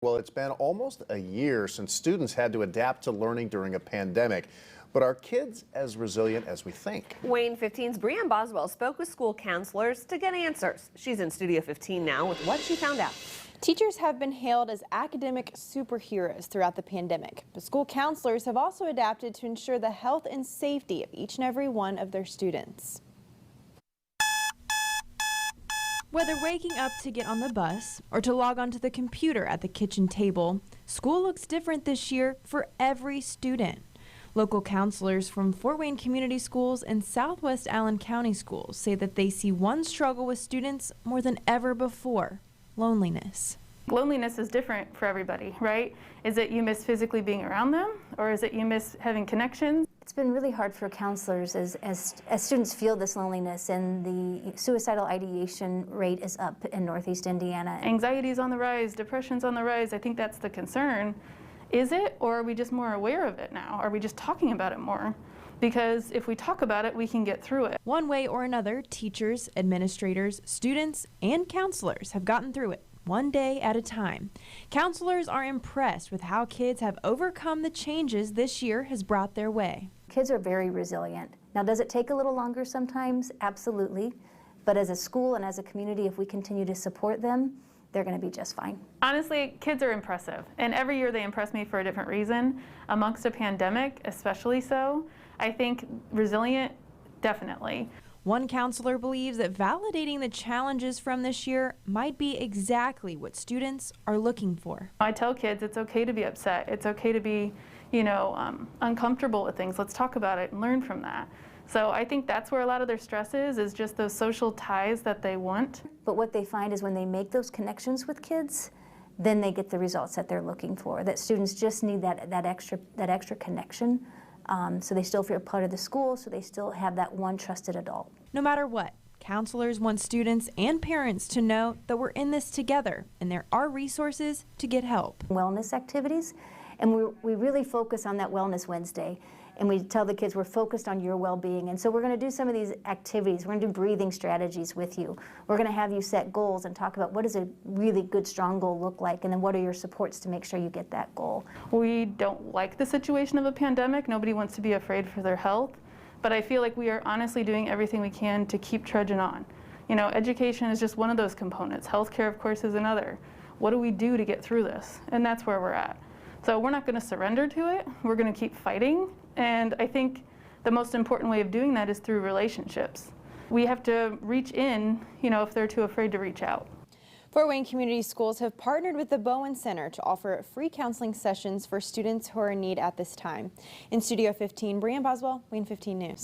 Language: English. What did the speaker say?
Well, it's been almost a year since students had to adapt to learning during a pandemic. But are kids as resilient as we think? WANE 15's Brianne Boswell spoke with school counselors to get answers. She's in Studio 15 now with what she found out. Teachers have been hailed as academic superheroes throughout the pandemic, but school counselors have also adapted to ensure the health and safety of each and every one of their students. Whether waking up to get on the bus or to log onto the computer at the kitchen table, school looks different this year for every student. Local counselors from Fort Wayne Community Schools and Southwest Allen County Schools say that they see one struggle with students more than ever before: loneliness. Loneliness is different for everybody, right? Is it you miss physically being around them, or is it you miss having connections? It's been really hard for counselors as students feel this loneliness, and the suicidal ideation rate is up in Northeast Indiana. Anxiety is on the rise, depression's on the rise. I think that's the concern. Is it, or are we just more aware of it now? Are we just talking about it more? Because if we talk about it, we can get through it. One way or another, teachers, administrators, students, and counselors have gotten through it, one day at a time. Counselors are impressed with how kids have overcome the changes this year has brought their way. Kids are very resilient. Now, does it take a little longer sometimes? Absolutely. But as a school and as a community, if we continue to support them, they're going to be just fine. Honestly, kids are impressive, and every year they impress me for a different reason. Amongst a pandemic, especially so. I think resilient, definitely. One counselor believes that validating the challenges from this year might be exactly what students are looking for. I tell kids it's okay to be upset. It's okay to be, uncomfortable with things. Let's talk about it and learn from that. So I think that's where a lot of their stress is just those social ties that they want. But what they find is when they make those connections with kids, then they get the results that they're looking for. That students just need that extra connection. So they still feel part of the school, so they still have that one trusted adult. No matter what, counselors want students and parents to know that we're in this together and there are resources to get help. Wellness activities, and we really focus on that Wellness Wednesday. And we tell the kids we're focused on your well-being. And so we're going to do some of these activities. We're going to do breathing strategies with you. We're going to have you set goals and talk about what does a really good, strong goal look like, and then what are your supports to make sure you get that goal. We don't like the situation of a pandemic. Nobody wants to be afraid for their health. But I feel like we are honestly doing everything we can to keep trudging on. Education is just one of those components. Healthcare, of course, is another. What do we do to get through this? And that's where we're at. So we're not going to surrender to it. We're going to keep fighting. And I think the most important way of doing that is through relationships. We have to reach in, if they're too afraid to reach out. Fort Wayne Community Schools have partnered with the Bowen Center to offer free counseling sessions for students who are in need at this time. In Studio 15, Brianne Boswell, WANE 15 News.